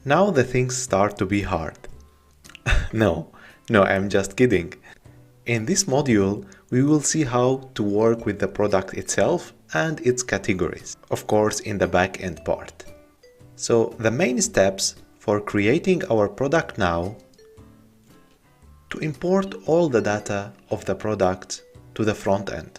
Now the things start to be hard. No, I'm just kidding. In this module, we will see how to work with the product itself and its categories, of course in the back-end part. So the main steps for creating our product now: to import all the data of the product to the front end.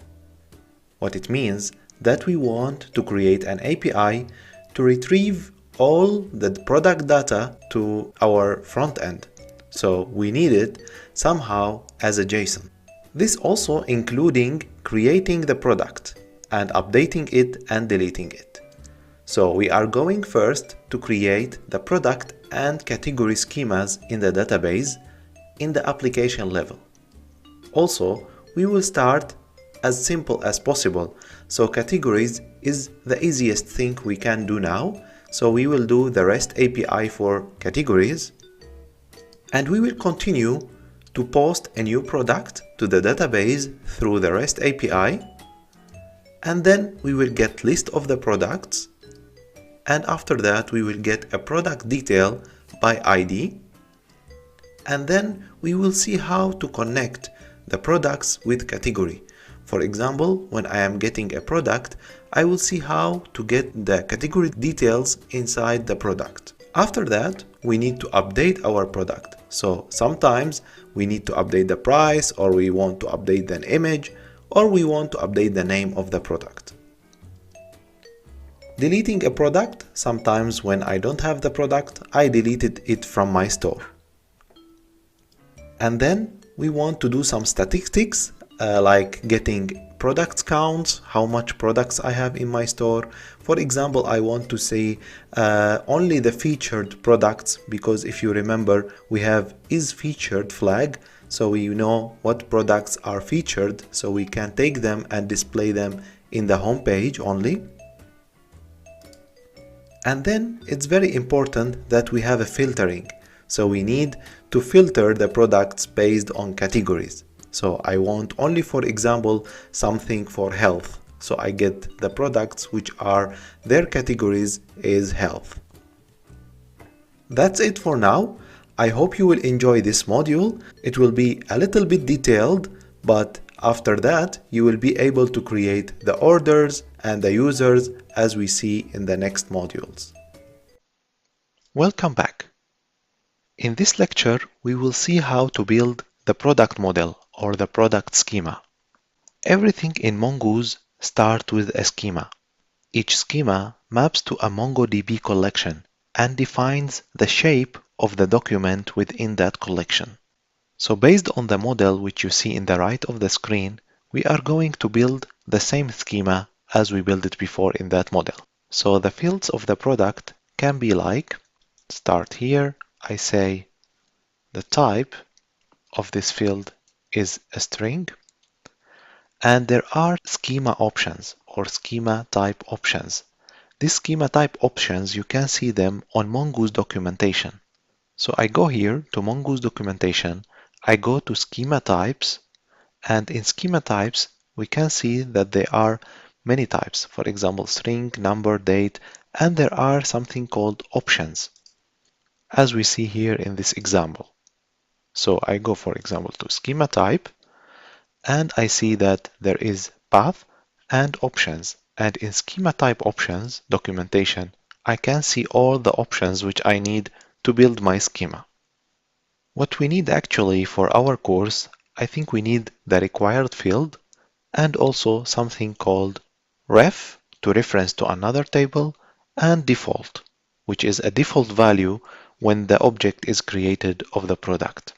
What it means that we want to create an API to retrieve all the product data to our front end. So we need it somehow as a JSON. This also including creating the product and updating it and deleting it. So we are going first to create the product and category schemas in the database in the application level. Also, we will start as simple as possible. So categories is the easiest thing we can do now. So we will do the REST API for categories, and we will continue to post a new product to the database through the REST API, and then we will get list of the products, and after that we will get a product detail by ID, and then we will see how to connect the products with category. For example, when I am getting a product, I will see how to get the category details inside the product. After that, we need to update our product. So sometimes we need to update the price, or we want to update an image, or we want to update the name of the product. Deleting a product, sometimes when I don't have the product, I deleted it from my store. And then we want to do some statistics, like getting products counts, how much products I have in my store. For example, I want to say only the featured products, because if you remember, we have is featured flag, so we know what products are featured, so we can take them and display them in the home page only. And then it's very important that we have a filtering. So we need to filter the products based on categories. So I want only, for example, something for health. So I get the products which are their categories is health. That's it for now. I hope you will enjoy this module. It will be a little bit detailed, but after that you will be able to create the orders and the users as we see in the next modules. Welcome back. In this lecture, we will see how to build the product model or the product schema. Everything in Mongoose starts with a schema. Each schema maps to a MongoDB collection and defines the shape of the document within that collection. So based on the model which you see in the right of the screen, we are going to build the same schema as we built it before in that model. So the fields of the product can be like, start here, I say the type of this field is a string, and there are schema options or schema type options. These schema type options, you can see them on Mongoose documentation. So I go here to Mongoose documentation, I go to schema types, and in schema types, we can see that there are many types. For example, string, number, date, and there are something called options, as we see here in this example. So I go, for example, to schema type, and I see that there is path and options. And in schema type options documentation, I can see all the options which I need to build my schema. What we need actually for our course, I think we need the required field and also something called ref to reference to another table, and default, which is a default value when the object is created of the product.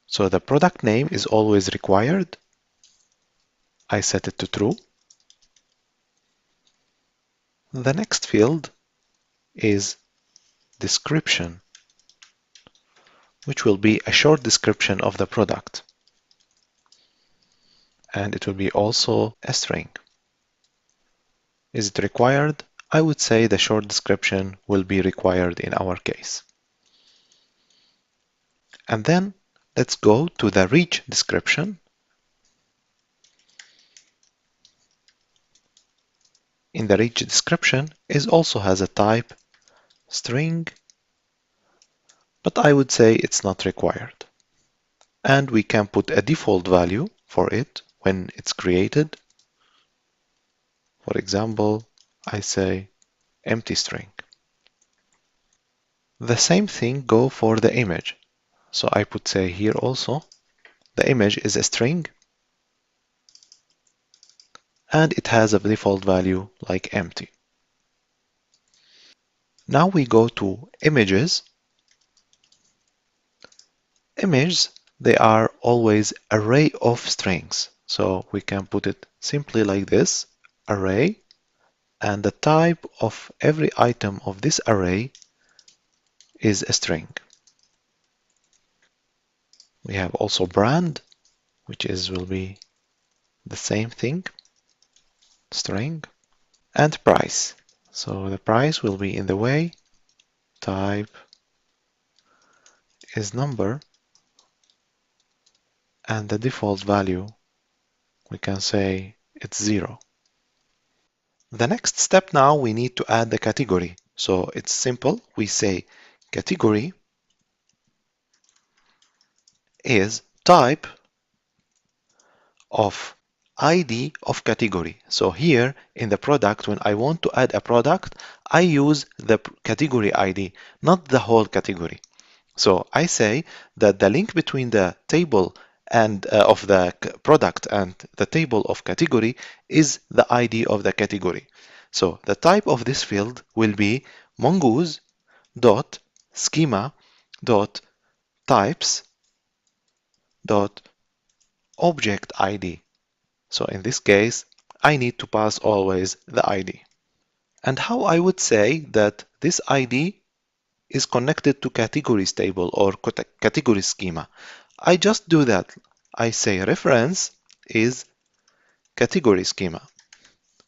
So the product name is always required. I set it to true. The next field is description, which will be a short description of the product. And it will be also a string. Is it required? I would say the short description will be required in our case. And then let's go to the rich description. In the rich description, it also has a type string but I would say it's not required. And we can put a default value for it when it's created. For example, I say empty string. The same thing go for the image. So I could say here also, the image is a string and it has a default value like empty. Now we go to images. Images, they are always array of strings. So we can put it simply like this, array, and the type of every item of this array is a string. We have also brand, which will be the same thing, string, and price. So the price will be in the way, type is number, and the default value, we can say it's 0. The next step now, we need to add the category. So it's simple. We say category is type of ID of category. So here in the product, when I want to add a product, I use the category ID, not the whole category. So I say that the link between the table and of the product and the table of category is the ID of the category. So the type of this field will be mongoose dot schema dot types dot object ID. So in this case, I need to pass always the ID. And how I would say that this ID is connected to categories table or category schema. I just do that. I say reference is category schema.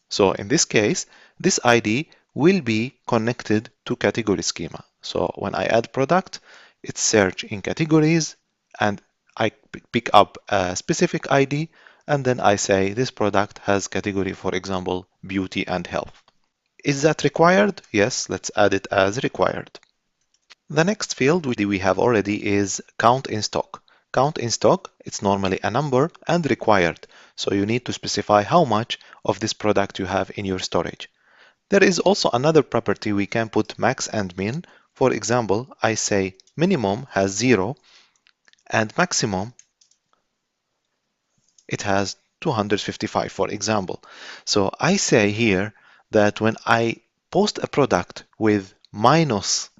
So in this case, this ID will be connected to category schema. So when I add product, it's search in categories and I pick up a specific ID and then I say this product has category, for example, beauty and health. Is that required? Yes, let's add it as required. The next field we have already is count in stock. Count in stock, it's normally a number and required. So you need to specify how much of this product you have in your storage. There is also another property we can put max and min. For example, I say minimum has 0 and maximum it has 255, for example. So I say here that when I post a product with minus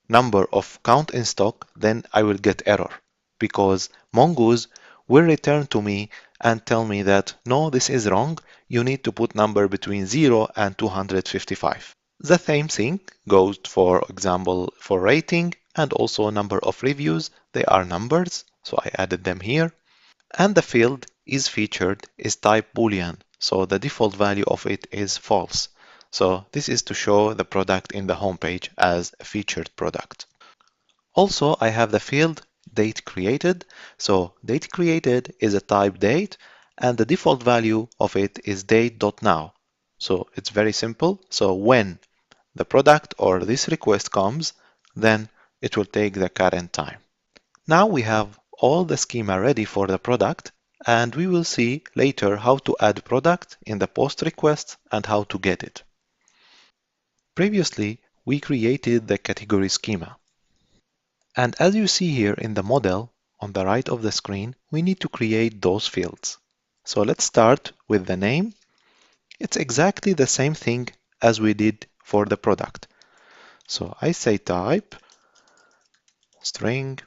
number of count in stock, then I will get error because Mongoose will return to me and tell me that no, this is wrong. You need to put number between 0 and 255. The same thing goes, for example, for rating and also number of reviews. They are numbers, so I added them here. And the field is featured is type Boolean, so the default value of it is false. So this is to show the product in the homepage as a featured product. Also, I have the field date created. So date created is a type date and the default value of it is date.now. So it's very simple. So when the product or this request comes, then it will take the current time. Now we have all the schema ready for the product, and we will see later how to add product in the post request and how to get it. Previously, we created the category schema. And as you see here in the model on the right of the screen, we need to create those fields. So let's start with the name. It's exactly the same thing as we did for the product. So I say type string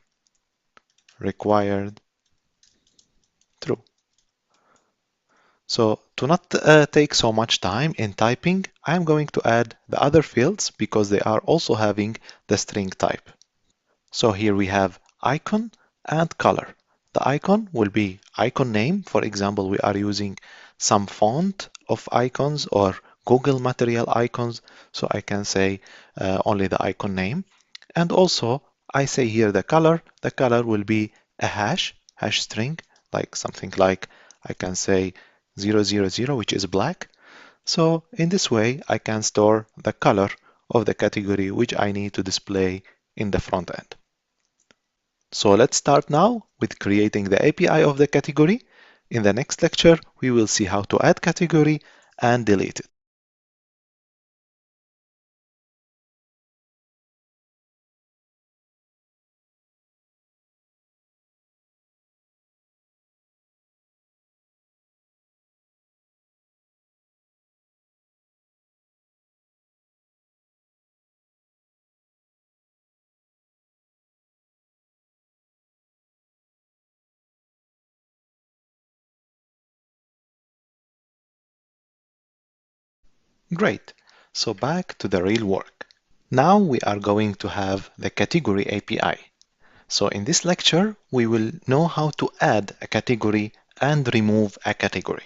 required true. So to not take so much time in typing, I'm going to add the other fields because they are also having the string type. So here we have icon and color. The icon will be icon name. For example, we are using some font of icons or Google material icons. So I can say only the icon name. And also I say here the color. The color will be a hash string, like something like I can say 000, which is black. So in this way, I can store the color of the category which I need to display in the front end. So let's start now with creating the API of the category. In the next lecture, we will see how to add category and delete it. Great. So back to the real work. Now we are going to have the category API. So in this lecture, we will know how to add a category and remove a category.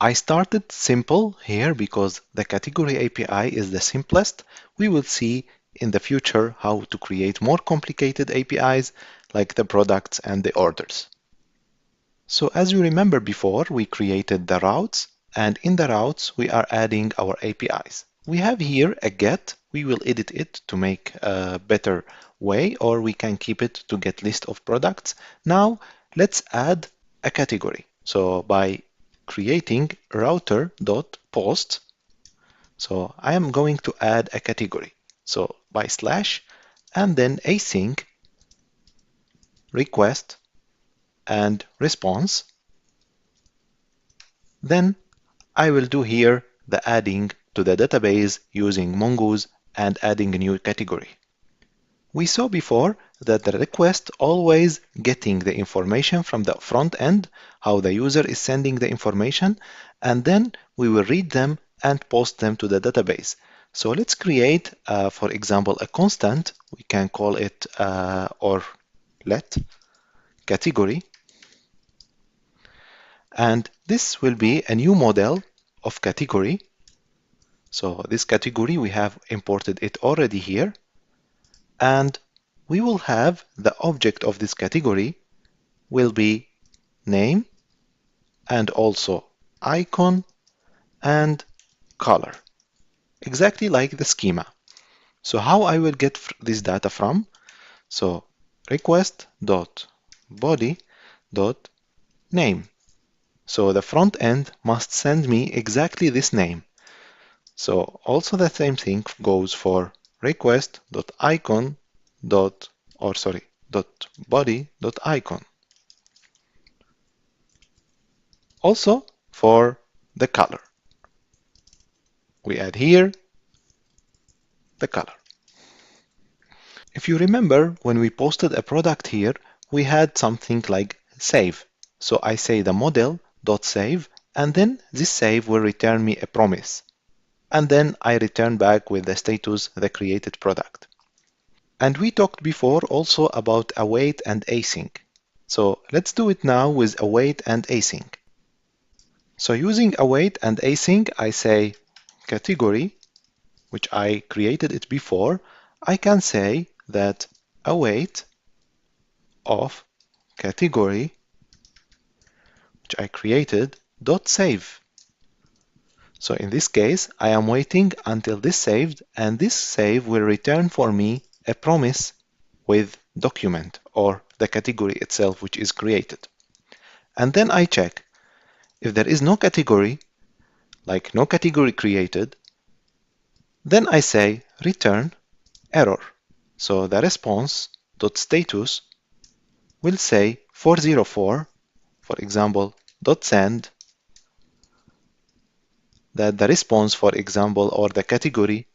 I started simple here because the category API is the simplest. We will see in the future how to create more complicated APIs like the products and the orders. So as you remember before, we created the routes, and in the routes, we are adding our APIs. We have here a get. We will edit it to make a better way, or we can keep it to get list of products. Now, let's add a category. So by creating router.post, so I am going to add a category. So by slash, and then async request and response. Then I will do here the adding to the database using Mongoose and adding a new category. We saw before that the request always getting the information from the front end, how the user is sending the information, and then we will read them and post them to the database. So let's create, for example, a constant. We can call it or let category. And this will be a new model of category. So this category, we have imported it already here. And we will have the object of this category will be name and also icon and color, exactly like the schema. So how I will get this data from? So request.body.name. So the front end must send me exactly this name. So also the same thing goes for request.icon dot body.icon. Also for the color, we add here the color. If you remember, when we posted a product here, we had something like save. So I say the model.save, and then this save will return me a promise. And then I return back with the status, the created product. And we talked before also about await and async. So let's do it now with await and async. So using await and async, I say category, which I created it before. I can say that await of category, which I created, dot save. So in this case, I am waiting until this saved, and this save will return for me a promise with document or the category itself, which is created. And then I check. If there is no category, like no category created, then I say return error. So the response.status will say 404, for example, .send, that the response, for example, or the category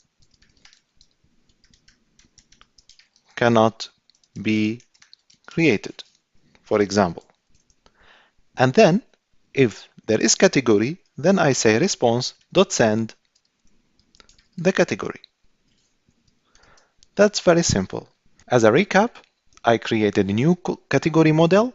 cannot be created, for example. And then if there is category, then I say response.send the category. That's very simple. As a recap, I created a new category model,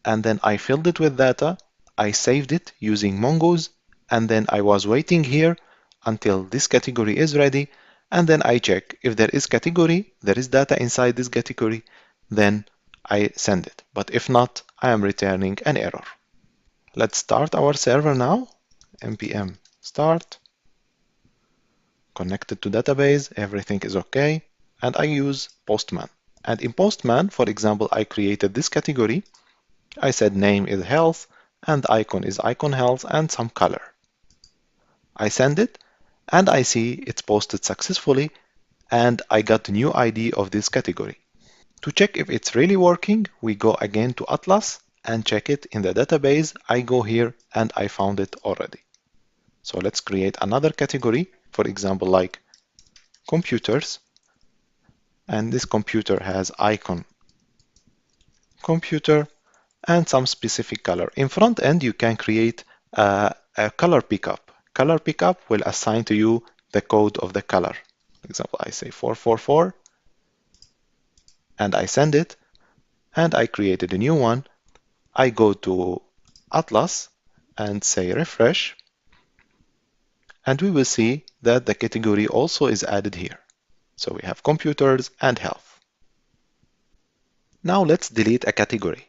and then I filled it with data. I saved it using Mongoose, and then I was waiting here until this category is ready, and then I check if there is category, there is data inside this category, then I send it. But if not, I am returning an error. Let's start our server now. npm start, connected to database, everything is okay, and I use Postman. And in Postman, for example, I created this category. I said name is health and icon is icon health and some color. I send it and I see it's posted successfully and I got the new ID of this category. To check if it's really working, we go again to Atlas and check it in the database. I go here and I found it already. So let's create another category, for example, like computers. And this computer has icon computer and some specific color. In front end, you can create a color pickup. Color pickup will assign to you the code of the color. For example, I say 444 and I send it and I created a new one. I go to Atlas and say refresh and we will see that the category also is added here. So we have computers and health. Now let's delete a category.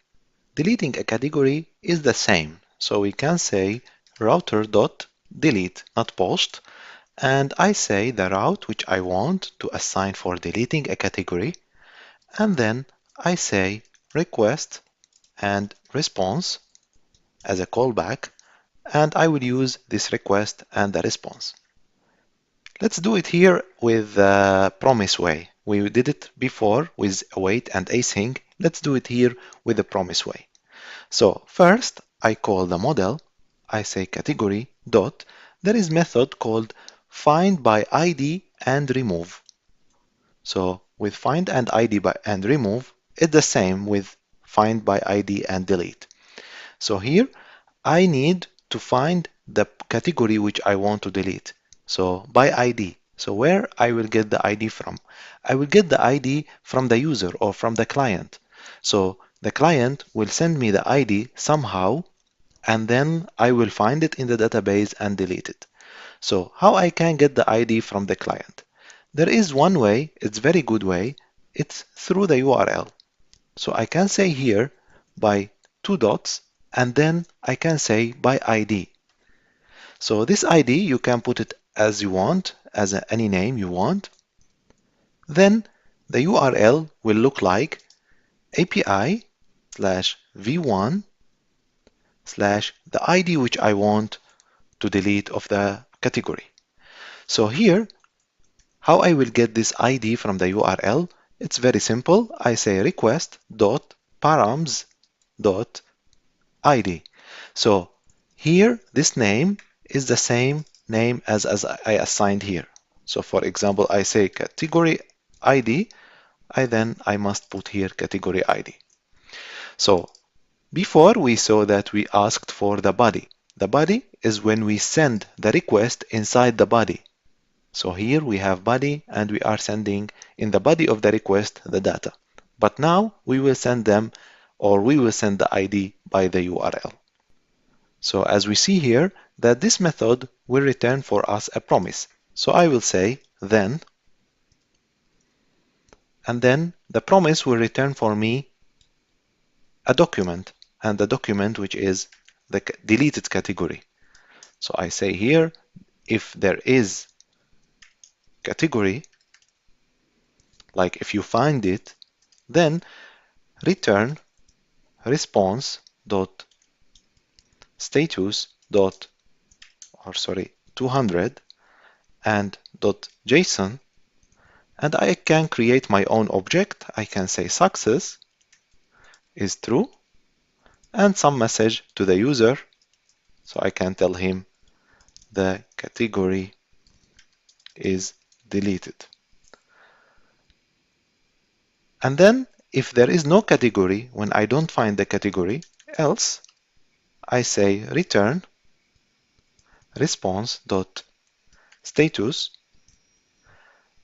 Deleting a category is the same. So we can say router.delete, not post. And I say the route which I want to assign for deleting a category. And then I say request and response as a callback. And I will use this request and the response. Let's do it here with the promise way. We did it before with await and async. Let's do it here with the promise way. So first I call the model. I say category dot. There is method called find by ID and remove. So with find and ID by and remove, it's the same with find by ID and delete. So here I need to find the category which I want to delete. So by ID. So where I will get the ID from? I will get the ID from the user or from the client. So the client will send me the ID somehow and then I will find it in the database and delete it. So how I can get the ID from the client? There is one way, it's a very good way, it's through the URL. So I can say here by two dots and then I can say by ID. So this ID you can put it as you want, as any name you want. Then the URL will look like API slash v1 slash the ID which I want to delete of the category. So here, how I will get this ID from the URL? It's very simple. I say request dot params dot ID. So here, this name is the same name as I assigned here. So for example, I say category ID, I must put here category ID. So before we saw that we asked for the body. The body is when we send the request inside the body. So here we have body and we are sending in the body of the request the data. But now we will send them or we will send the ID by the URL. So as we see here that this method will return for us a promise. So I will say then, and then the promise will return for me a document and the document which is the deleted category. So I say here, if there is category, like if you find it, then return response dot status dot 200 and dot JSON, and I can create my own object. I can say success is true and some message to the user. So I can tell him the category is deleted. And then if there is no category, when I don't find the category, else I say return response dot status.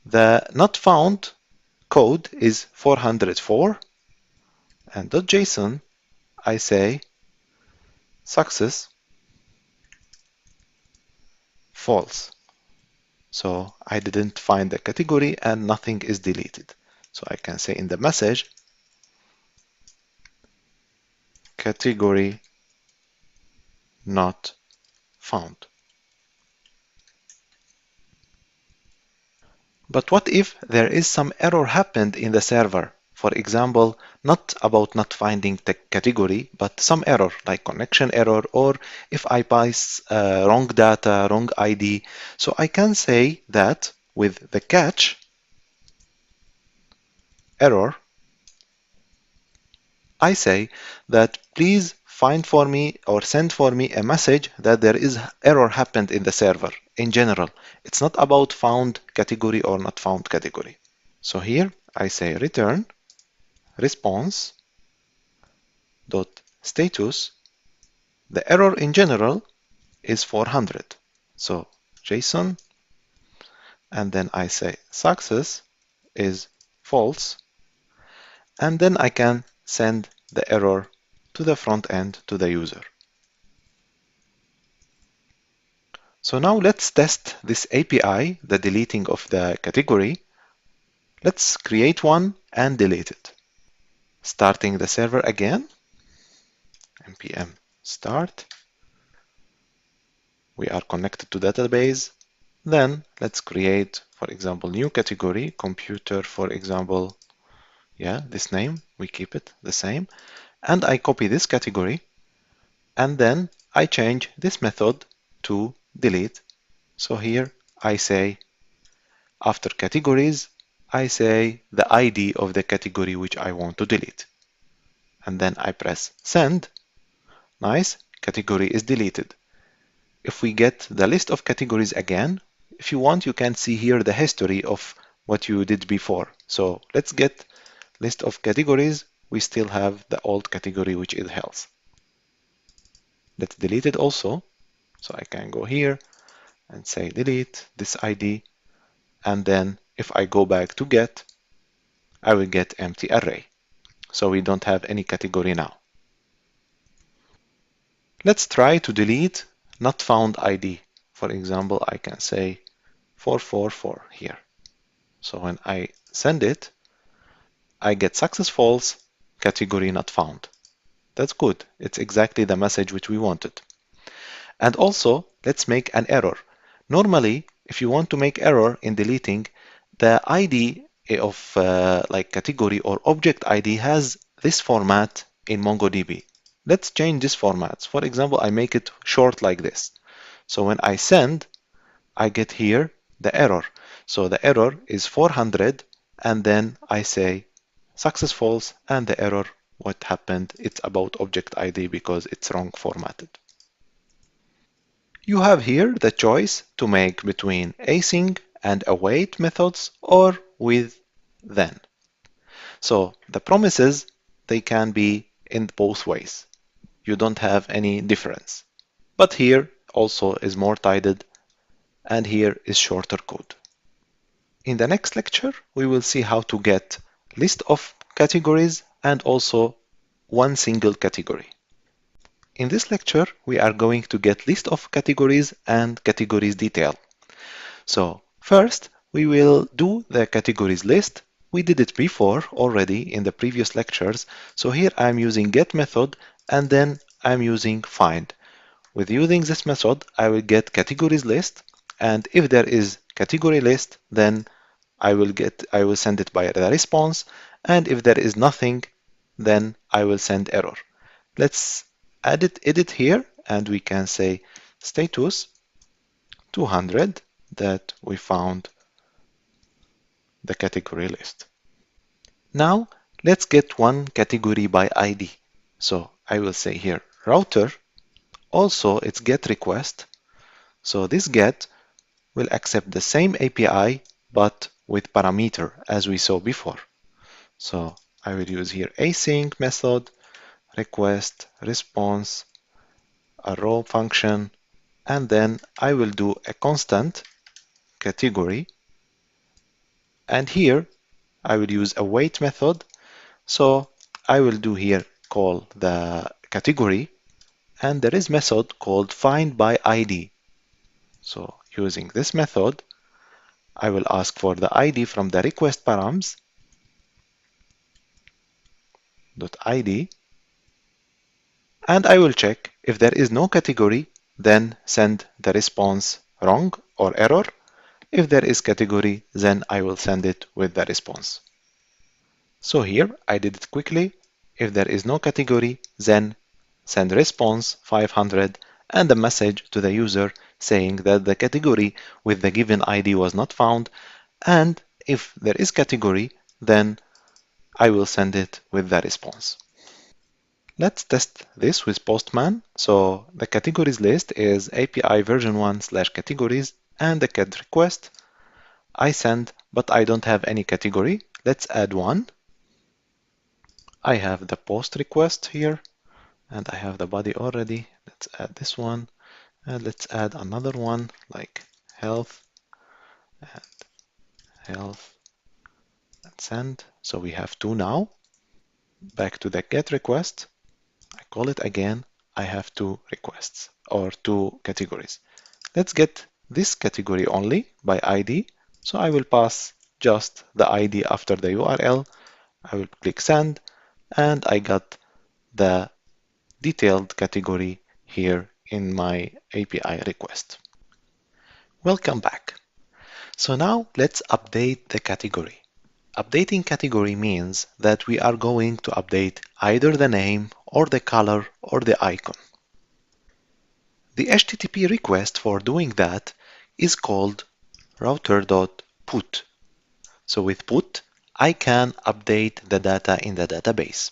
The not found code is 404 and .json I say success false. So I didn't find the category and nothing is deleted. So I can say in the message category not found. But what if there is some error happened in the server? for example, not about not finding the category, but some error like connection error, or if I pass wrong data, wrong ID. So I can say that with the catch error, I say that please find for me or send for me a message that there is error happened in the server in general. It's not about found category or not found category. So here I say return response dot status. The error in general is 400. So JSON, and then I say success is false, and then I can send the error to the front end to the user. So now let's test this API, the deleting of the category. Let's create one and delete it. Starting the server again, npm start. We are connected to database. Then let's create, for example, new category, computer, for example. Yeah, this name, we keep it the same. And I copy this category. And then I change this method to delete. So here I say, after categories, I say the ID of the category which I want to delete. And then I press send. Nice, category is deleted. If we get the list of categories again, if you want, you can see here the history of what you did before. So let's get list of categories. We still have the old category, which is health. Let's delete it also. So I can go here and say delete this ID. And then if I go back to get, I will get empty array. So we don't have any category now. Let's try to delete not found ID. For example, I can say 444 here. So when I send it, I get success false, category not found. That's good. It's exactly the message which we wanted. And also, let's make an error. Normally, if you want to make error in deleting, the ID of like category or object ID has this format in MongoDB. Let's change this format. For example, I make it short like this. So when I send, I get here the error. So the error is 400, and then I say success false, and the error, what happened, it's about object ID because it's wrong formatted. You have here the choice to make between async and await methods or with then. So the promises, they can be in both ways. You don't have any difference. But here also is more tidied, and here is shorter code. In the next lecture, we will see how to get list of categories and also one single category. In this lecture, we are going to get list of categories and categories detail. So first, we will do the categories list. We did it before already in the previous lectures. So here I'm using get method, and then I'm using find. With using this method, I will get categories list, and if there is category list, then I will send it by the response, and if there is nothing, then I will send error. Let's edit here, and we can say status 200 that we found the category list. Now let's get one category by ID. So I will say here router, also it's get request. So this get will accept the same API but with parameter as we saw before. So I will use here async method, request, response, a row function, and then I will do a constant category, and here I will use a wait method. So I will do here call the category, and there is method called find by ID. So using this method, I will ask for the ID from the request params .id, and I will check if there is no category, then send the response wrong or error. If there is category, then I will send it with the response. So here I did it quickly. If there is no category, then send response 500 and a message to the user saying that the category with the given ID was not found. And if there is category, then I will send it with the response. Let's test this with Postman. So the categories list is API version 1/categories and the CAD request. I send, but I don't have any category. Let's add one. I have the post request here and I have the body already. Let's add this one and let's add another one like health and health and send. So we have two now. Back to the get request. I call it again. I have two requests or two categories. Let's get this category only by ID. So I will pass just the ID after the URL. I will click send and I got the detailed category here in my API request. Welcome back. So now let's update the category. Updating category means that we are going to update either the name or the color or the icon. The HTTP request for doing that is called router.put. So with put, I can update the data in the database.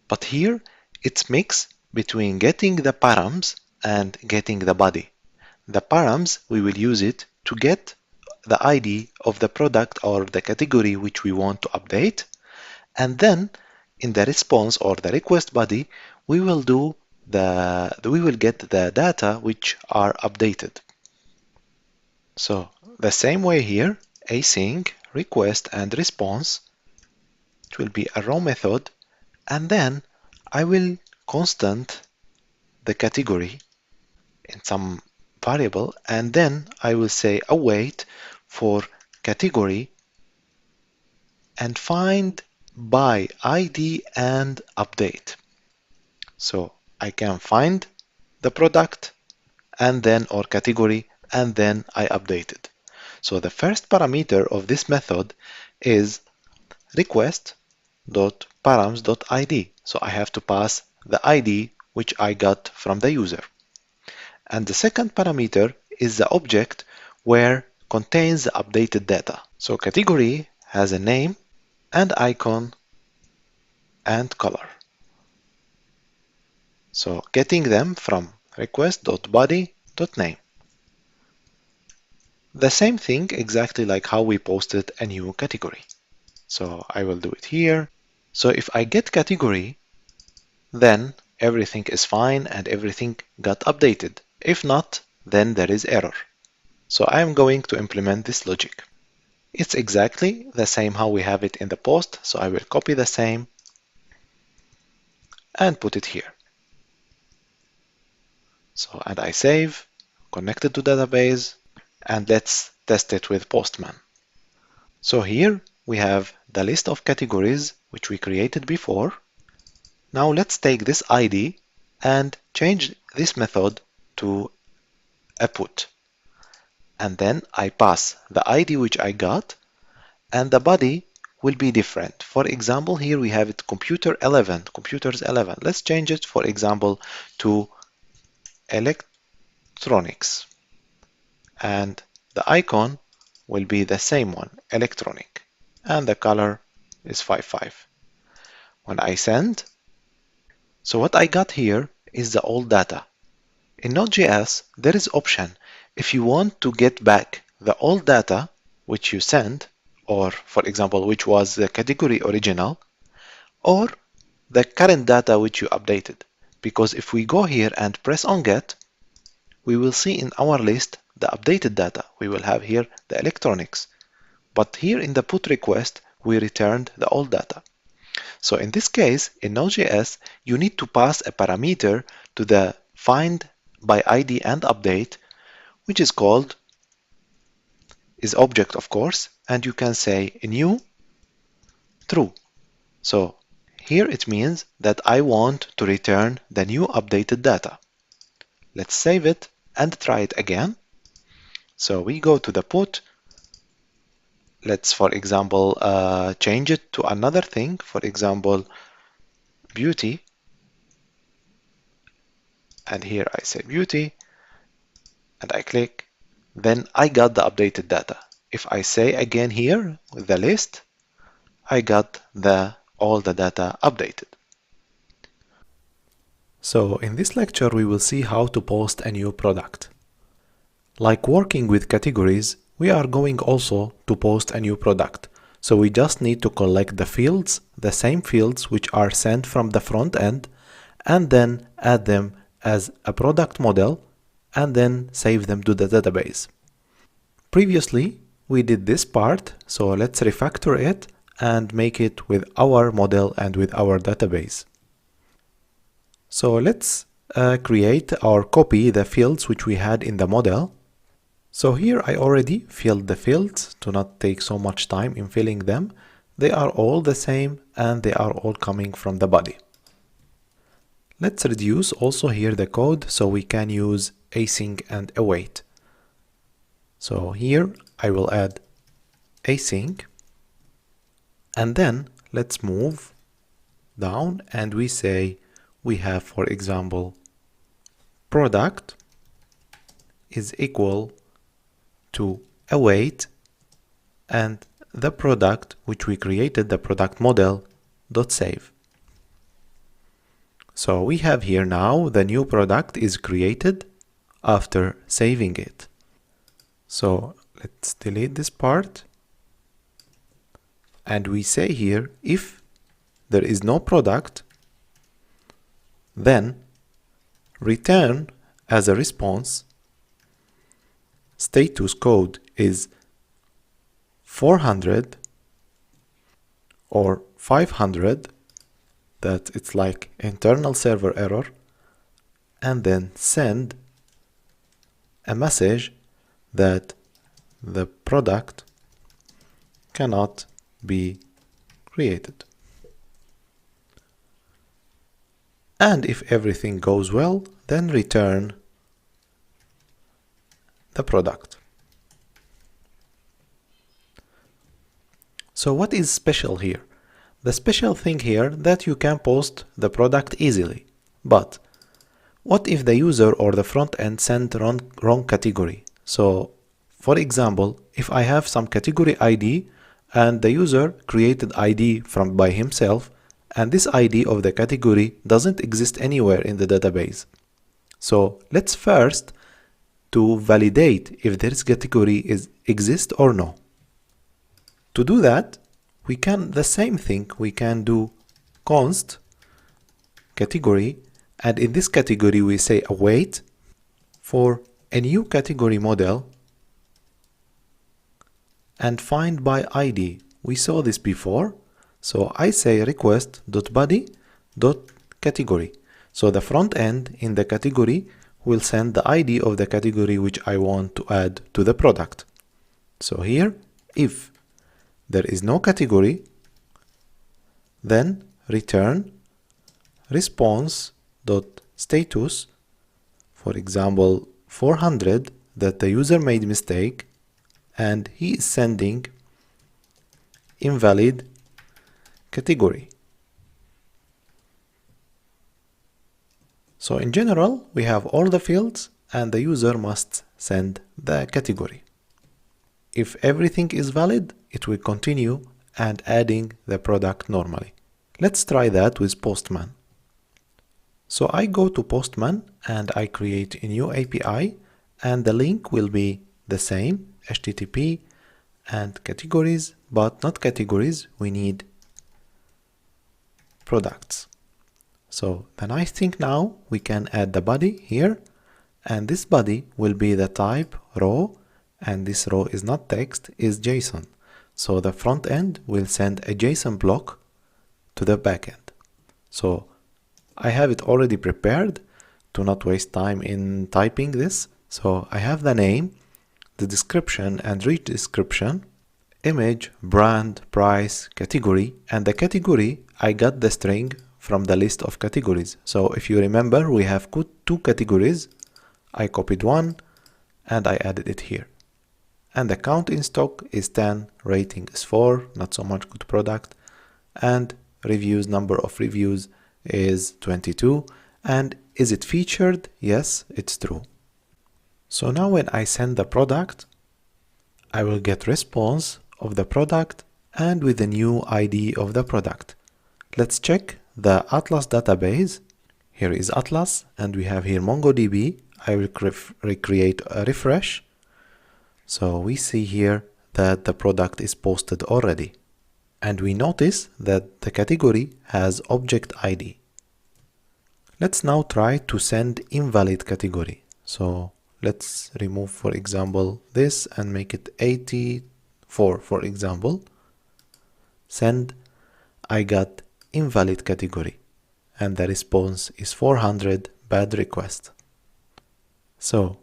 But here, it's mix between getting the params and getting the body. The params, we will use it to get the ID of the product or the category which we want to update. And then in the response or the request body, we will get the data which are updated. So the same way here, async, request and response, it will be a raw method, and then I will constant the category in some variable, and then I will say await for category and find by ID and update. So I can find the product and then or category and then I update it. So the first parameter of this method is request.params.id. So I have to pass the ID which I got from the user. And the second parameter is the object where contains the updated data. So category has a name and icon and color. So getting them from request.body.name. The same thing exactly like how we posted a new category. So I will do it here. So if I get category, then everything is fine and everything got updated. If not, then there is error. So I am going to implement this logic. It's exactly the same how we have it in the post. So I will copy the same and put it here. So, and I save, connect it to database, and let's test it with Postman. So here we have the list of categories which we created before. Now let's take this ID and change this method to a put. And then I pass the ID which I got, and the body will be different. For example, here we have it computers 11. Let's change it, for example, to electronics. And the icon will be the same one, electronic. And the color is 55. When I send, so what I got here is the old data. In Node.js, there is option. If you want to get back the old data which you sent, or for example, which was the category original, or the current data which you updated. Because if we go here and press on get, we will see in our list the updated data. We will have here the electronics. But here in the put request, we returned the old data. So in this case, in Node.js, you need to pass a parameter to the find by ID and update, which is called is object, of course, and you can say new true. So here it means that I want to return the new updated data. Let's save it and try it again. So we go to the put let's, for example, change it to another thing. For example, beauty. And here I say beauty, and I click. Then I got the updated data. If I say again here with the list, I got all the data updated. So in this lecture, we will see how to post a new product. Like working with categories, we are going also to post a new product. So we just need to collect the fields, the same fields which are sent from the front end, and then add them as a product model, and then save them to the database. Previously, we did this part, so let's refactor it and make it with our model and with our database. So let's create or copy the fields which we had in the model. So here I already filled the fields to not take so much time in filling them. They are all the same and they are all coming from the body. Let's reduce also here the code so we can use async and await. So here I will add async, and then let's move down and we say we have, for example, product is equal to await and the product which we created, the product model, dot save. So we have here now the new product is created after saving it. So let's delete this part, and we say here if there is no product, then return as a response status code is 400 or 500, that it's like internal server error, and then send a message that the product cannot be created. And if everything goes well, then return the product. So what is special here? The special thing here that you can post the product easily. But what if the user or the front end sent wrong category? So for example, if I have some category ID and the user created ID by himself, and this ID of the category doesn't exist anywhere in the database. So let's first to validate if this category exists or no. To do that, we can the same thing. We can do const category, and in this category we say await for a new category model and find by ID. We saw this before. So I say request.body.category. So the front end in the category will send the ID of the category which I want to add to the product. So here, if there is no category, then return response.status, for example, 400, that the user made mistake and he is sending invalid category. So in general, we have all the fields and the user must send the category. If everything is valid, it will continue and adding the product normally. Let's try that with Postman. So I go to Postman and I create a new API, and the link will be the same, HTTP and categories, but not categories, we need products. So the nice thing now, we can add the body here, and this body will be the type row, and this row is not text, is JSON. So the front end will send a JSON block to the backend. So I have it already prepared to not waste time in typing this. So I have the name, the description and rich description, image, brand, price, category, and the category I got the string from the list of categories. So if you remember, we have two categories. I copied one and I added it here. and the count in stock is 10, rating is 4, not so much good product, and reviews, number of reviews is 22, and is it featured? Yes, it's true. So now when I send the product, I will get response of the product and with the new ID of the product. Let's check the Atlas database. Here is Atlas and we have here MongoDB. I will recreate a refresh. So we see here that the product is posted already. And we notice that the category has object ID. Let's now try to send invalid category. So let's remove, for example, this and make it 84, for example. Send, I got invalid category. And the response is 400, bad request. So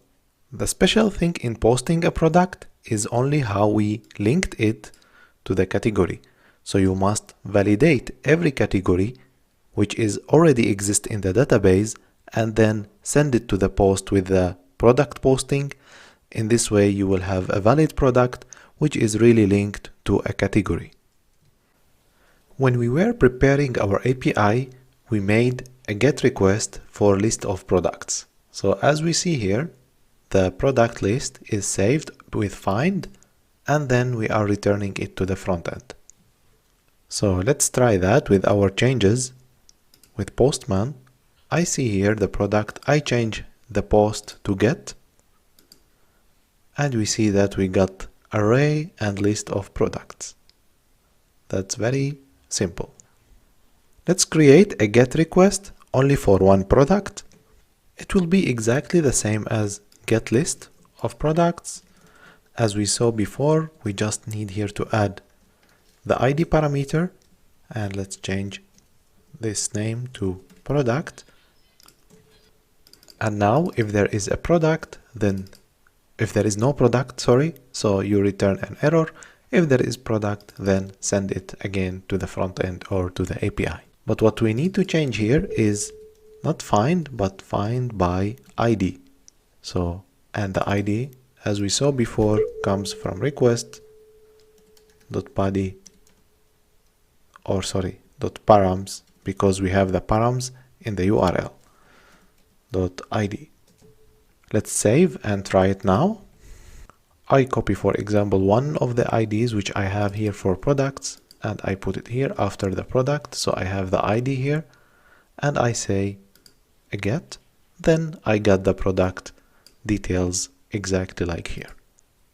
the special thing in posting a product is only how we linked it to the category. So you must validate every category which is already exist in the database and then send it to the post with the product posting. In this way you will have a valid product which is really linked to a category. When we were preparing our API, we made a GET request for list of products. So as we see here, the product list is saved with find and then we are returning it to the front end. So let's try that with our changes. With Postman, I see here the product, I change the post to GET and we see that we got array and list of products. That's very simple. Let's create a GET request only for one product. It will be exactly the same as GET list of products. As we saw before, we just need here to add the ID parameter and let's change this name to product. And now if there is a product, then if there is no product, so you return an error. If there is product, then send it again to the front end or to the API. But what we need to change here is not find, but find by ID. So, and the ID, as we saw before, comes from request.body, .params, because we have the params in the URL, .id. Let's save and try it now. I copy, for example, one of the IDs which I have here for products and I put it here after the product. So I have the ID here and I say a get, then I got the product details exactly like here.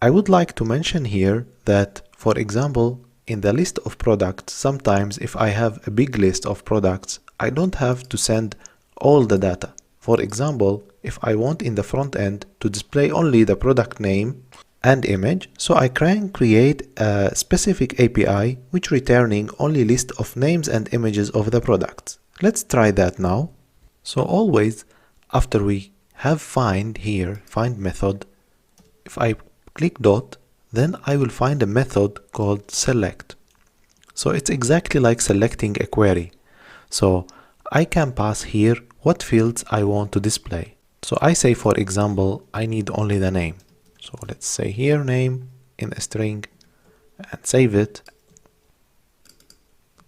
I would like to mention here that, for example, in the list of products, sometimes if I have a big list of products, I don't have to send all the data. For example, if I want in the front end to display only the product name and image, so I can create a specific API which returning only list of names and images of the products. Let's try that now. So always after we have find here, find method, if I click dot, then I will find a method called select. So it's exactly like selecting a query. So I can pass here what fields I want to display. So I say, for example, I need only the name. So let's say here name in a string and save it.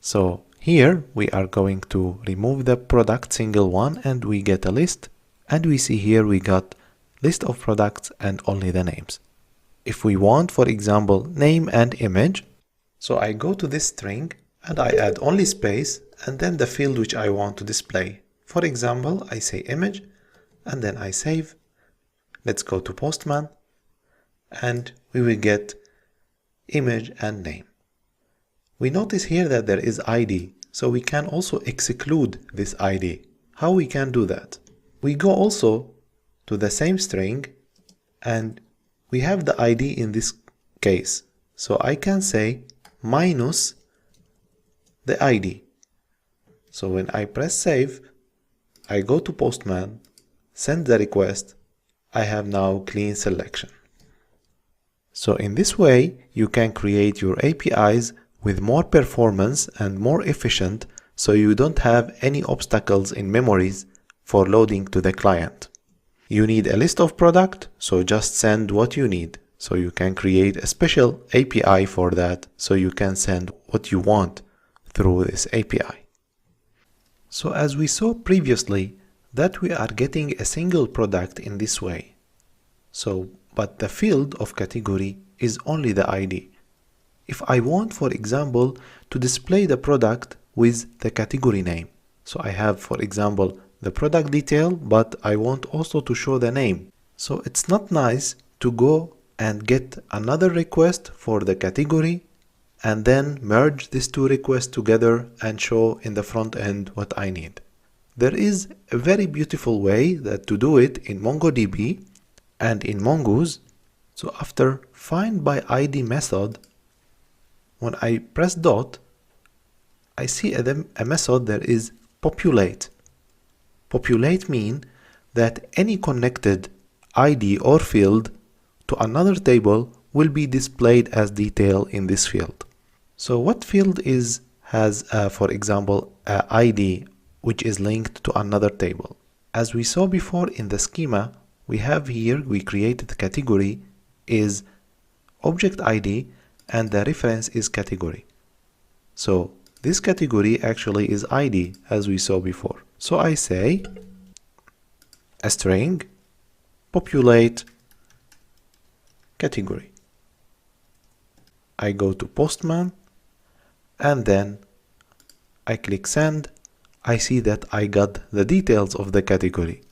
So here we are going to remove the product single one and we get a list. And we see here we got list of products and only the names. If we want, for example, name and image, so I go to this string and I add only space and then the field which I want to display. For example, I say image and then I save. Let's go to Postman and we will get image and name. We notice here that there is ID, so we can also exclude this ID. How we can do that? We go also to the same string and we have the ID in this case. So I can say minus the ID. So when I press save, I go to Postman, send the request, I have now clean selection. So in this way, you can create your APIs with more performance and more efficient, so you don't have any obstacles in memories for loading to the client. You need a list of product, so just send what you need. So you can create a special API for that, so you can send what you want through this API. So as we saw previously, that we are getting a single product in this way. But the field of category is only the ID. If I want, for example, to display the product with the category name. So I have, for example, the product detail, but I want also to show the name. So it's not nice to go and get another request for the category and then merge these two requests together and show in the front end what I need. There is a very beautiful way to do it in MongoDB and in Mongoose. So after find by ID method, when I press dot, I see a method that is populate. Populate means that any connected ID or field to another table will be displayed as detail in this field. So what field has, for example, a ID which is linked to another table? As we saw before in the schema, we created the category is object ID and the reference is category. So this category actually is ID as we saw before. So I say a string populate category. I go to Postman and then I click send. I see that I got the details of the category.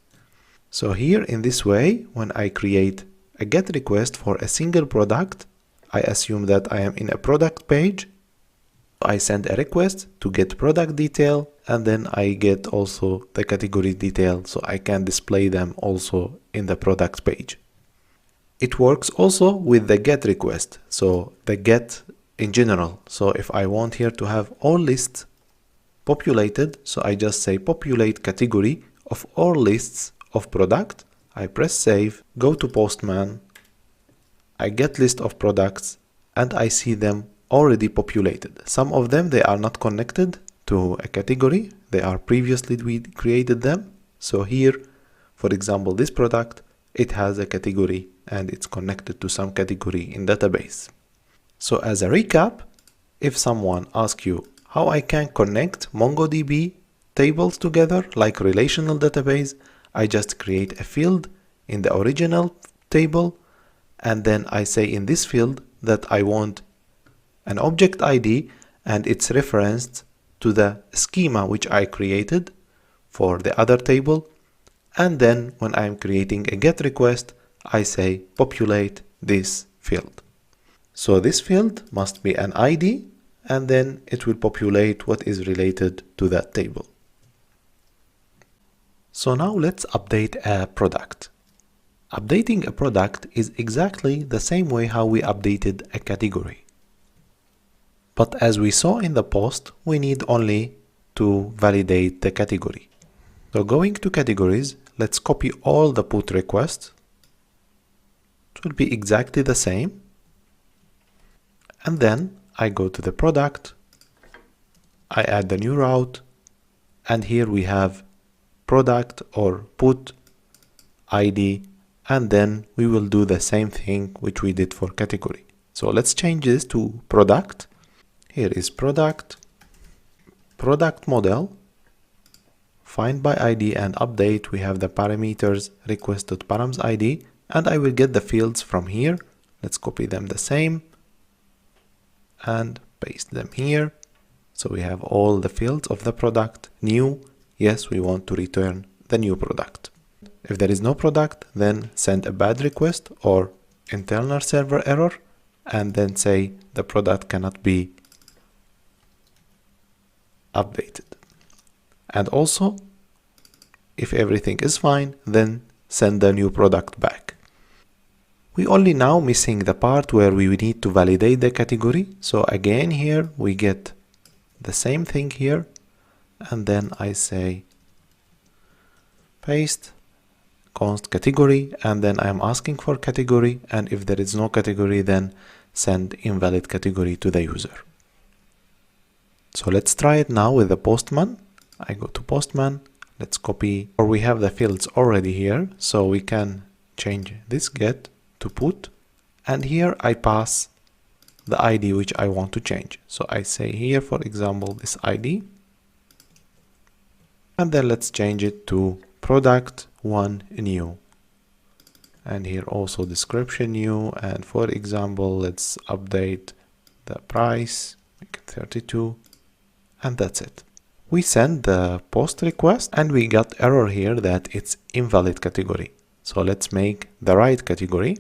So here in this way, when I create a GET request for a single product, I assume that I am in a product page. I send a request to get product detail and then I get also the category detail, so I can display them also in the product page. It works also with the GET request, so the GET in general. So if I want here to have all lists populated, so I just say populate category of all lists of product. I press save, go to Postman, I get list of products and I see them already populated. Some of them, they are not connected to a category. They are previously we created them. So here, for example, this product, it has a category and it's connected to some category in database. So as a recap, if someone asks you how I can connect MongoDB tables together like relational database, I just create a field in the original table and then I say in this field that I want an object ID and it's referenced to the schema which I created for the other table. And then when I'm creating a GET request, I say populate this field. So this field must be an ID and then it will populate what is related to that table. So now let's update a product. Updating a product is exactly the same way how we updated a category. But as we saw in the post, we need only to validate the category. So going to categories, let's copy all the put requests. It will be exactly the same. And then I go to the product, I add the new route, and here we have product or put ID, and then we will do the same thing which we did for category. So let's change this to product. Here is product, product model, find by ID and update. We have the parameters request.params ID, and I will get the fields from here. Let's copy them the same and paste them here. So we have all the fields of the product. New, yes, we want to return the new product. If there is no product, then send a bad request or internal server error, and then say the product cannot be updated. And also, if everything is fine, then send the new product back. We only now missing the part where we need to validate the category. So again, here we get the same thing here, and then I say paste const category, and then I'm asking for category, and if there is no category, then send invalid category to the user. So let's try it now with the Postman. I go to Postman, let's copy, or we have the fields already here, so we can change this get to put, and here I pass the ID which I want to change. So I say here, for example, this ID, and then let's change it to product 1 new, and here also description new, and for example let's update the price, make it 32, and that's it. We send the post request and we got error here that it's invalid category. So let's make the right category.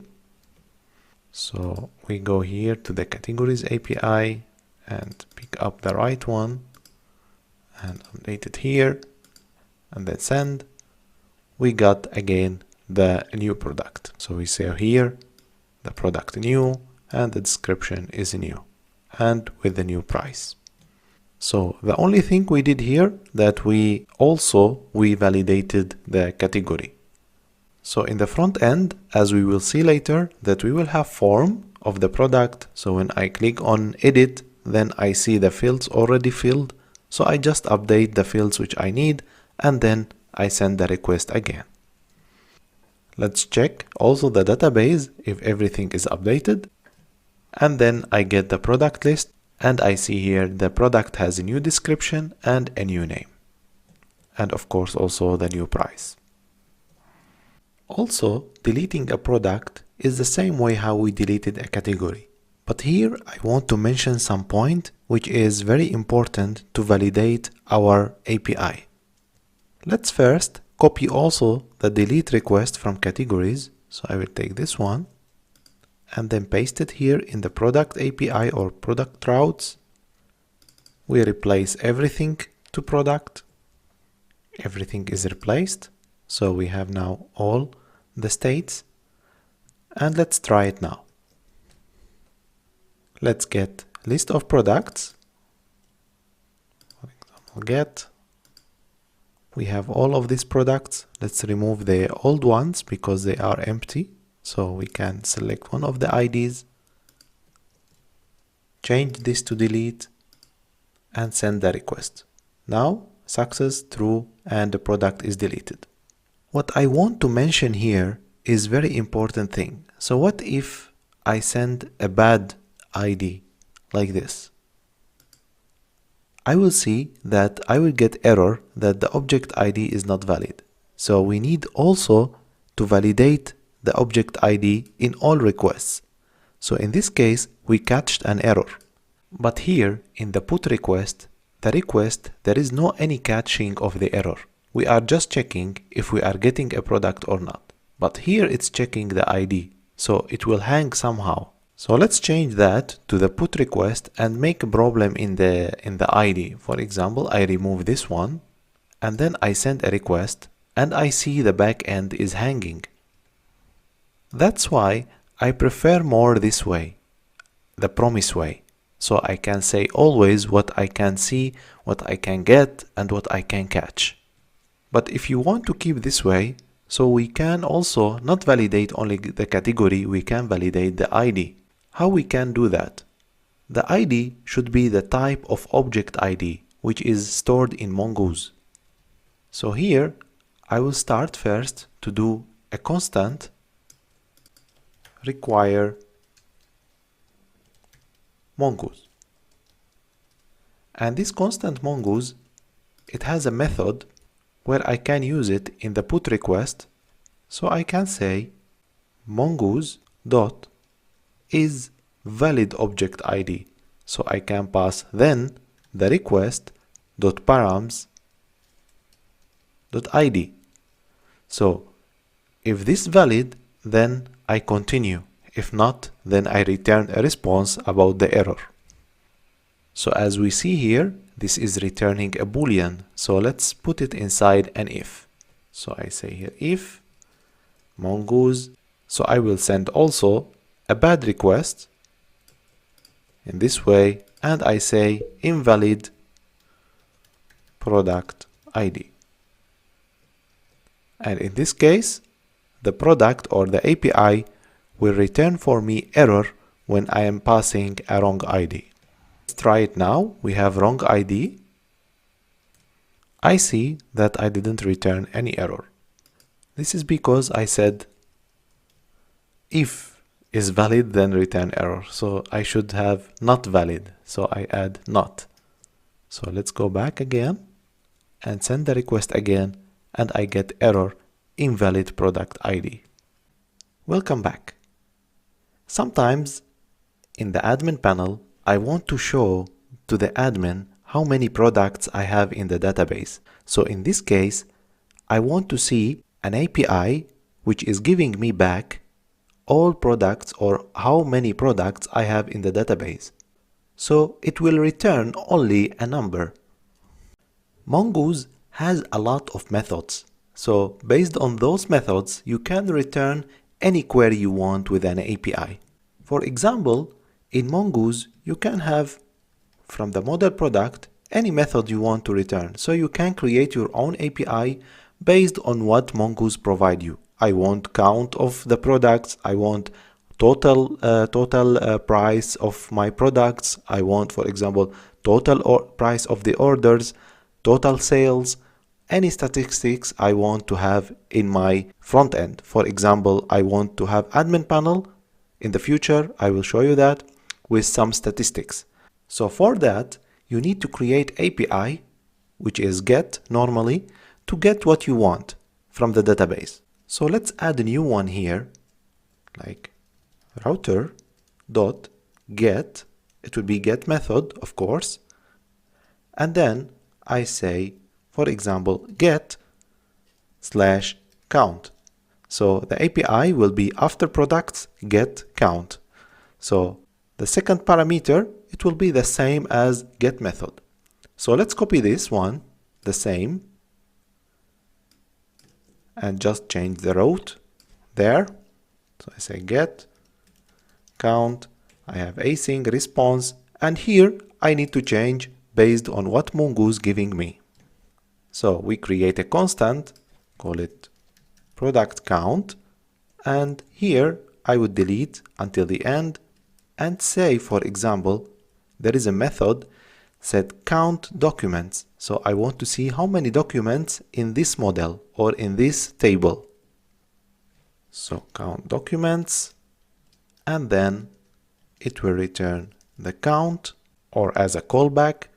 So we go here to the categories API and pick up the right one and update it here and then send. We got again the new product. So we say here the product new and the description is new and with the new price. So the only thing we did here that we validated the category. So in the front end, as we will see later, that we will have form of the product. So when I click on edit, then I see the fields already filled. So I just update the fields which I need and then I send the request again. Let's check also the database if everything is updated. And then I get the product list and I see here the product has a new description and a new name. And of course also the new price. Also, deleting a product is the same way how we deleted a category. But here I want to mention some point which is very important to validate our API. Let's first copy also the delete request from categories. So I will take this one and then paste it here in the product API or product routes. We replace everything to product. Everything is replaced. So we have now all the states and let's try it now. Let's get list of products. For example, get. We have all of these products. Let's remove the old ones because they are empty. So we can select one of the IDs, change this to delete and send the request. Now success, true, and the product is deleted. What I want to mention here is very important thing. So what if I send a bad ID like this? I will see that I will get error that the object ID is not valid. So we need also to validate the object ID in all requests. So in this case, we catched an error. But here in the put request, there is no any catching of the error. We are just checking if we are getting a product or not. But here it's checking the ID. So it will hang somehow. So let's change that to the put request and make a problem in the ID. For example, I remove this one and then I send a request and I see the backend is hanging. That's why I prefer more this way, the promise way. So I can say always what I can see, what I can get, and what I can catch. But if you want to keep this way, so we can also not validate only the category, we can validate the ID. How we can do that? The ID should be the type of object ID, which is stored in Mongoose. So here, I will start first to do a constant require Mongoose. And this constant Mongoose, it has a method where I can use it in the put request. So I can say Mongoose dot is valid object ID. So I can pass then the request dot params dot ID. So if this valid, then I continue. If not, then I return a response about the error. So as we see here, this is returning a boolean. So let's put it inside an if. So I say here if Mongoose. So I will send also a bad request in this way and I say invalid product ID. And in this case, the product or the API will return for me error when I am passing a wrong ID. Let's try it now. We have wrong ID. I see that I didn't return any error. This is because I said if is valid, then return error. So I should have not valid. So I add not. So let's go back again and send the request again, and I get error, invalid product ID. Welcome back. Sometimes in the admin panel, I want to show to the admin how many products I have in the database. So in this case, I want to see an API which is giving me back all products or how many products I have in the database. So it will return only a number. Mongoose has a lot of methods. So based on those methods, you can return any query you want with an API. For example, in Mongoose, you can have from the model product any method you want to return. So you can create your own API based on what Mongoose provide you. I want count of the products, I want total price of my products, I want, for example, total price of the orders, total sales, any statistics I want to have in my front end. For example, I want to have admin panel. In the future, I will show you that with some statistics. So for that, you need to create API, which is get normally, to get what you want from the database. So let's add a new one here, like router.get. It will be get method, of course. And then I say, for example, get/count. So the API will be after products get count. So the second parameter, it will be the same as get method. So let's copy this one, the same, and just change the route there. So I say get count, I have async response, and here I need to change based on what Mongoose giving me. So we create a constant, call it product count, and here I would delete until the end and say, for example, there is a method set count documents. So I want to see how many documents in this model or in this table. So count documents, and then it will return the count or as a callback,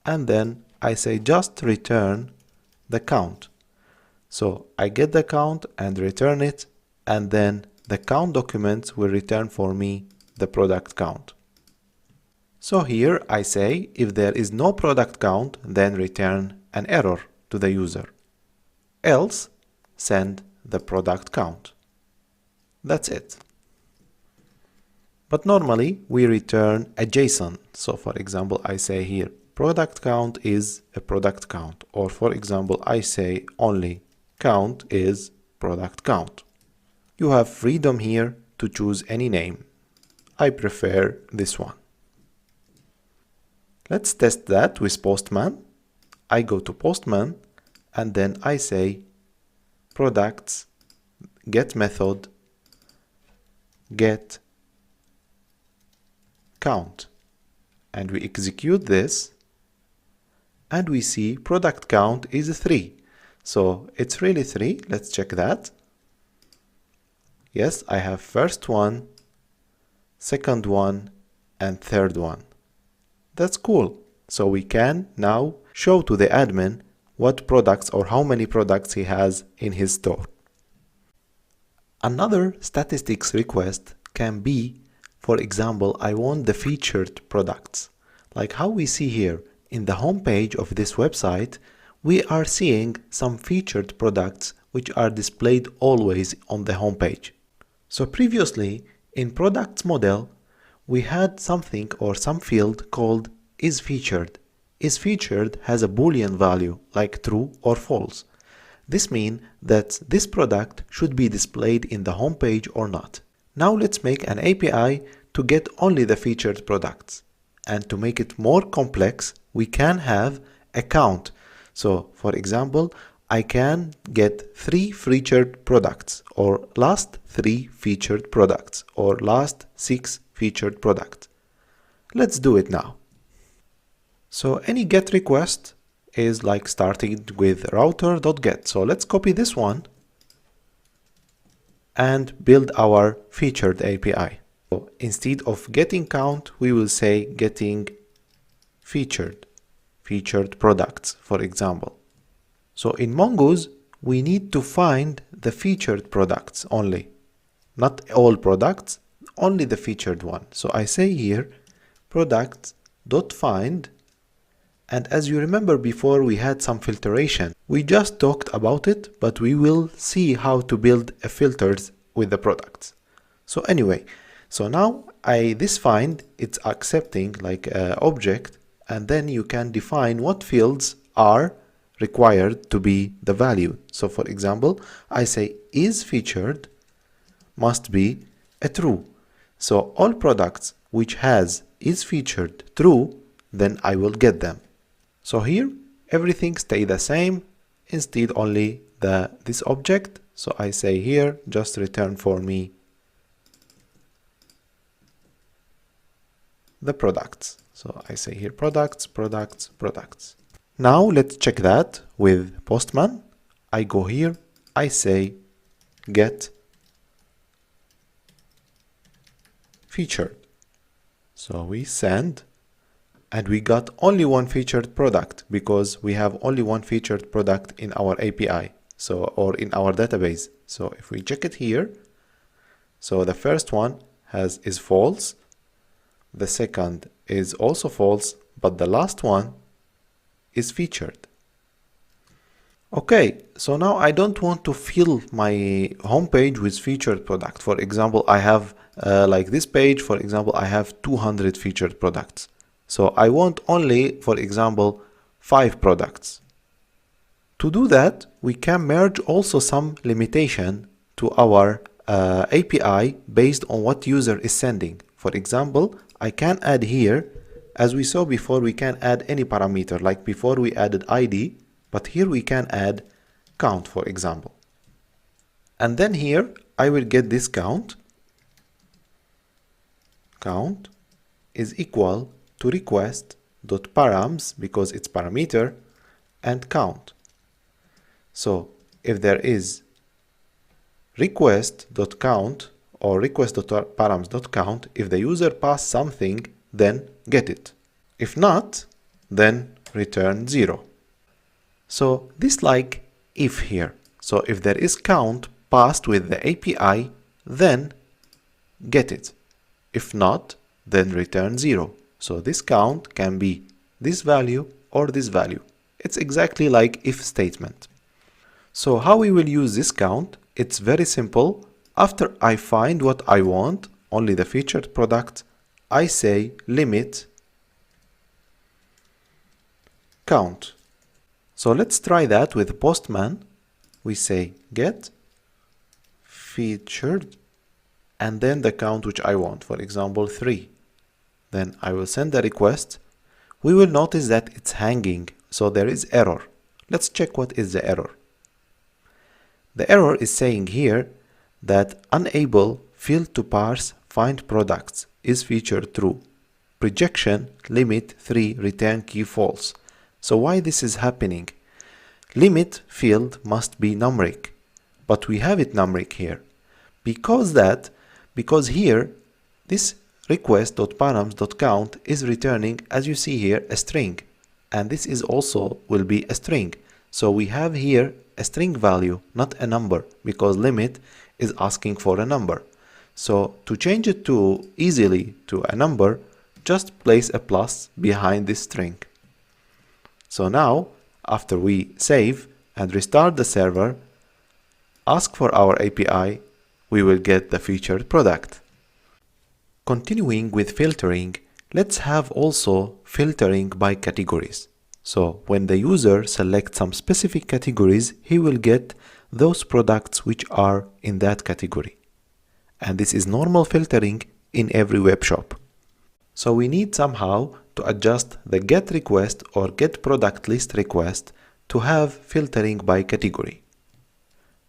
and then I say just return the count. So I get the count and return it, and then the count documents will return for me the product count. So here I say if there is no product count, then return an error to the user. Else, send the product count. That's it. But normally we return a JSON. So for example, I say here product count is a product count, or for example, I say only count is product count. You have freedom here to choose any name. I prefer this one. Let's test that with Postman. I go to Postman and then I say products get method get count, and we execute this and we see product count is 3. So it's really 3. Let's check that. Yes, I have first one, second one, and third one. That's cool. So we can now show to the admin what products or how many products he has in his store. Another statistics request can be, for example, I want the featured products. Like how we see here in the home page of this website, we are seeing some featured products which are displayed always on the home page. So previously in products model, we had something or some field called isFeatured. isFeatured has a Boolean value like true or false. This means that this product should be displayed in the home page or not. Now let's make an API to get only the featured products. And to make it more complex, we can have a count. So for example, I can get 3 featured products, or last 3 featured products, or last 6 featured products. Let's do it now. So any get request is like starting with router.get. So let's copy this one and build our featured API. So instead of getting count, we will say getting featured products, for example. So in Mongoose, we need to find the featured products only, not all products, only the featured one. So I say here products.find, and as you remember before, we had some filtration. We just talked about it, but we will see how to build a filters with the products. So anyway, so now this find, it's accepting like an object, and then you can define what fields are required to be the value. So for example, I say is featured must be a true. So all products which has is featured true, then I will get them. So here everything stay the same, instead only this object. So I say here just return for me the products. So I say here products. Now let's check that with Postman. I go here, I say get featured. So we send, and we got only one featured product because we have only one featured product in our API, or in our database. So if we check it here, so the first one is false, the second is also false, but the last one is featured. Okay, so now I don't want to fill my homepage with featured product. For example, I have like this page, for example, I have 200 featured products. So I want only, for example, 5 products. To do that, we can merge also some limitation to our API based on what user is sending. For example, I can add here, as we saw before, we can add any parameter, like before we added ID, but here we can add count, for example. And then here I will get this count. Count is equal to request.params, because it's parameter, and count. So if there is request.count or request.params.count, if the user pass something, then get it. If not, then return 0. So this like if here. So if there is count passed with the API, then get it. If not, then return 0. So this count can be this value or this value. It's exactly like if statement. So how we will use this count? It's very simple. After I find what I want, only the featured product, I say limit count. So let's try that with Postman. We say get featured and then the count which I want, for example 3. Then I will send the request. We will notice that it's hanging, so there is error. Let's check what is the error. The error is saying here that unable field to parse find products is featured true. Projection limit 3 return key false. So why this is happening? Limit field must be numeric, but we have it numeric here. Because here this request.params.count is returning, as you see here, a string, and this is also will be a string. So we have here a string value, not a number, because limit is asking for a number. So to change it to easily to a number, just place a plus behind this string. So now, after we save and restart the server, ask for our API, we will get the featured product. Continuing with filtering, let's have also filtering by categories. So when the user selects some specific categories, he will get those products which are in that category. And this is normal filtering in every web shop. So we need somehow to adjust the get request or get product list request to have filtering by category.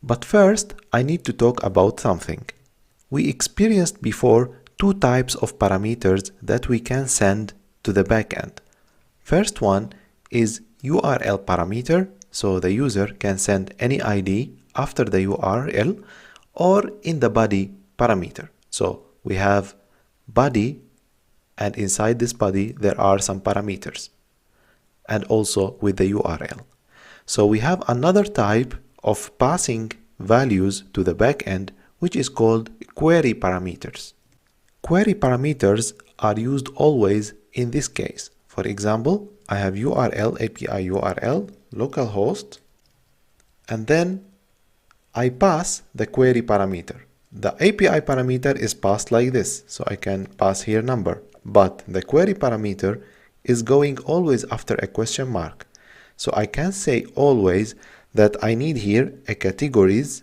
But first, I need to talk about something. We experienced before two types of parameters that we can send to the backend. First one is URL parameter, so the user can send any ID after the URL or in the body parameter. So we have body, and inside this body there are some parameters, and also with the URL. So we have another type of passing values to the backend, which is called query parameters. Query parameters are used always in this case. For example, I have URL, API URL, localhost, and then I pass the query parameter. The API parameter is passed like this, so I can pass here number, but the query parameter is going always after a question mark. So I can say always that I need here a categories.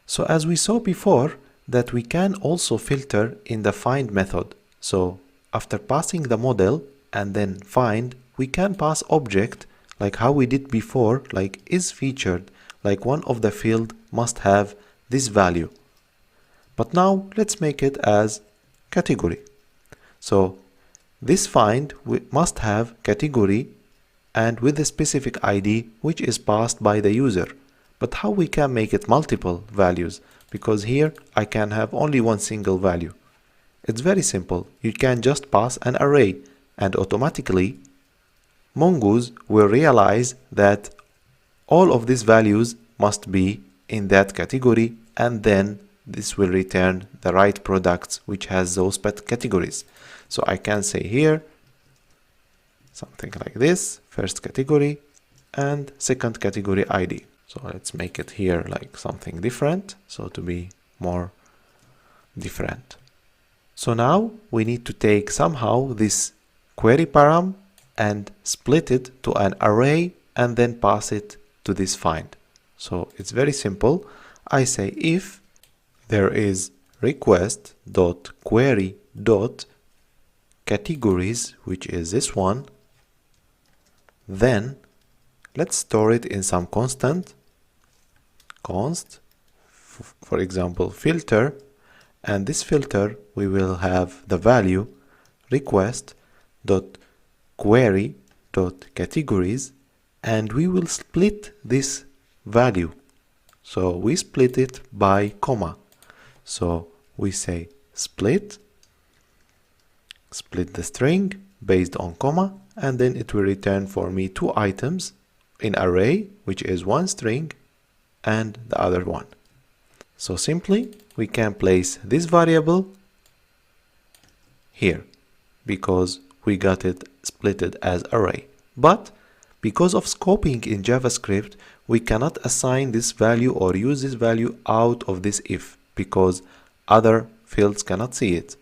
So as we saw before, that we can also filter in the find method. So after passing the model and then find, we can pass object like how we did before, like is featured, like one of the field must have this value. But now let's make it as category. So this find must have category and with a specific ID which is passed by the user. But how we can make it multiple values? Because here I can have only one single value. It's very simple. You can just pass an array and automatically Mongoose will realize that all of these values must be in that category, and then this will return the right products which has those categories. So I can say here something like this, first category and second category ID. So let's make it here like something different, so to be more different. So now we need to take somehow this query param and split it to an array and then pass it to this find. So it's very simple. I say if there is request.query.categories, which is this one, then let's store it in some constant, const, for example, filter, and this filter we will have the value request.query.categories, and we will split this value. So we split it by comma. So we say split the string based on comma, and then it will return for me two items in array, which is one string and the other one. So simply we can place this variable here because we got it splitted as array. But because of scoping in JavaScript, we cannot assign this value or use this value out of this if, because other fields cannot see it.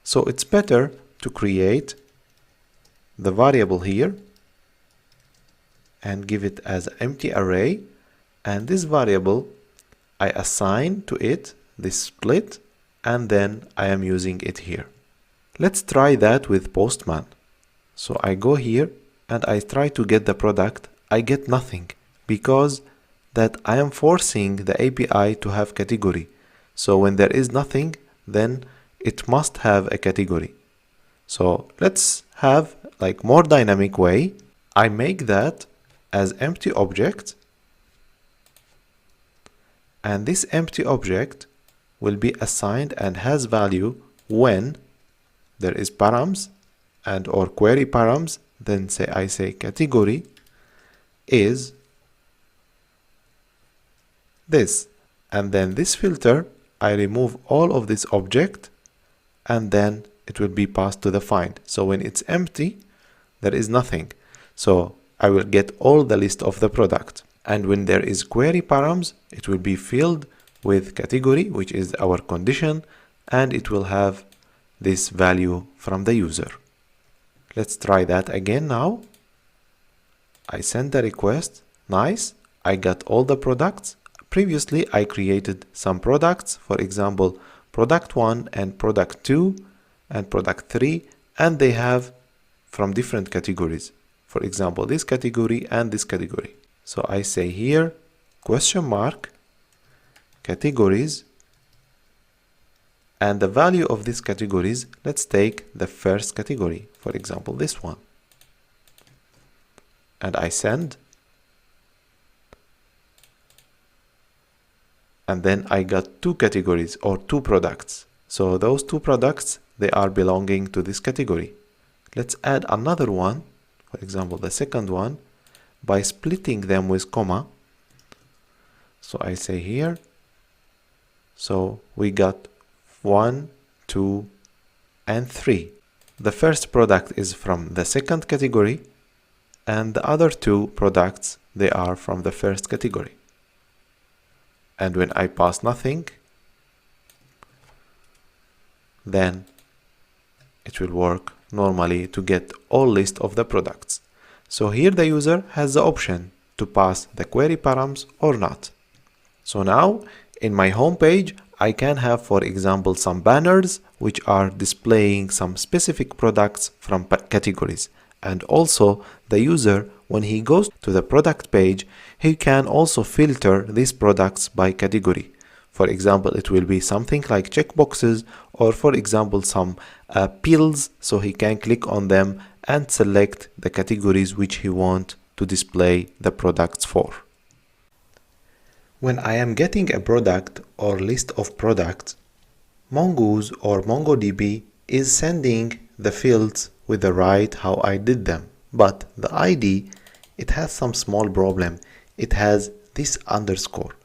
So it's better to create the variable here and give it as an empty array, and this variable I assign to it this split, and then I am using it here. Let's try that with Postman. So I go here and I try to get the product. I get nothing because that I am forcing the API to have category. So when there is nothing, then it must have a category. So let's have like more dynamic way. I make that as empty object, and this empty object will be assigned and has value when there is params and or query params. Then I say category is this, and then this filter I remove all of this object, and then it will be passed to the find. So when it's empty, there is nothing. So I will get all the list of the product. And when there is query params, it will be filled with category, which is our condition, and it will have this value from the user. Let's try that again now. I send the request. Nice. I got all the products. Previously, I created some products, for example, product 1 and product 2 and product 3, and they have from different categories. For example, this category and this category. So I say here, question mark, categories, and the value of these categories, let's take the first category, for example, this one. And I send. And then I got two categories or two products. So those two products, they are belonging to this category. Let's add another one, for example, the second one, by splitting them with comma. So I say here, so we got 1, 2, and 3. The first product is from the second category, and the other two products, they are from the first category. And when I pass nothing, then it will work normally to get all list of the products. So here the user has the option to pass the query params or not. So now in my home page, I can have, for example, some banners which are displaying some specific products from categories. And also the user, when he goes to the product page, he can also filter these products by category. For example, it will be something like checkboxes, or for example, some pills, so he can click on them and select the categories which he wants to display the products for. When I am getting a product or list of products, Mongoose or MongoDB is sending the fields with the right how I did them. But the ID, it has some small problem. It has this underscore.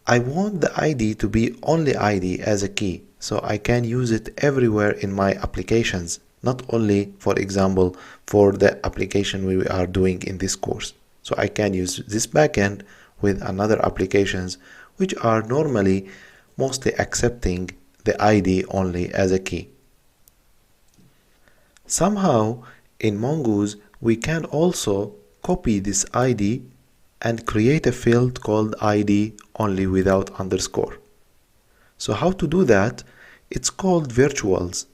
I want the ID to be only ID as a key, so I can use it everywhere in my applications, not only, for example, for the application we are doing in this course. So I can use this backend with another applications which are normally mostly accepting the ID only as a key. Somehow in Mongoose we can also copy this ID and create a field called ID only without underscore. So how to do that? It's called virtuals.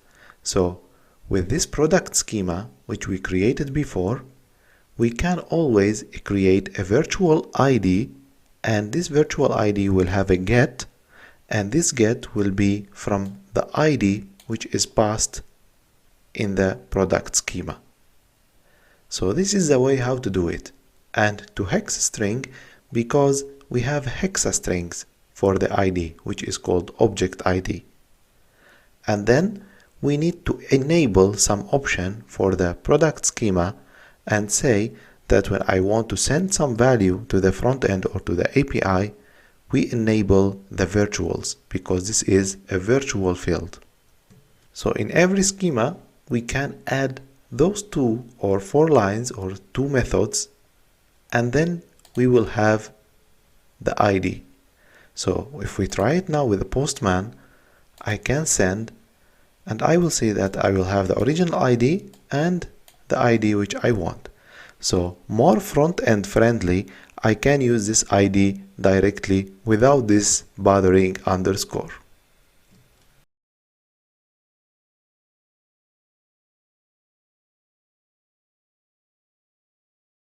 So with this product schema which we created before, we can always create a virtual ID, and this virtual ID will have a get, and this get will be from the ID which is passed in the product schema. So this is the way how to do it. And to hex string, because we have hexa strings for the ID, which is called object ID. And then we need to enable some option for the product schema and say that when I want to send some value to the front end or to the API, we enable the virtuals, because this is a virtual field. So in every schema, we can add those 2 or 4 lines or 2 methods, and then we will have the ID. So if we try it now with the postman, I can send, and I will see that I will have the original ID and the ID which I want. So more front-end friendly, I can use this ID directly without this bothering underscore.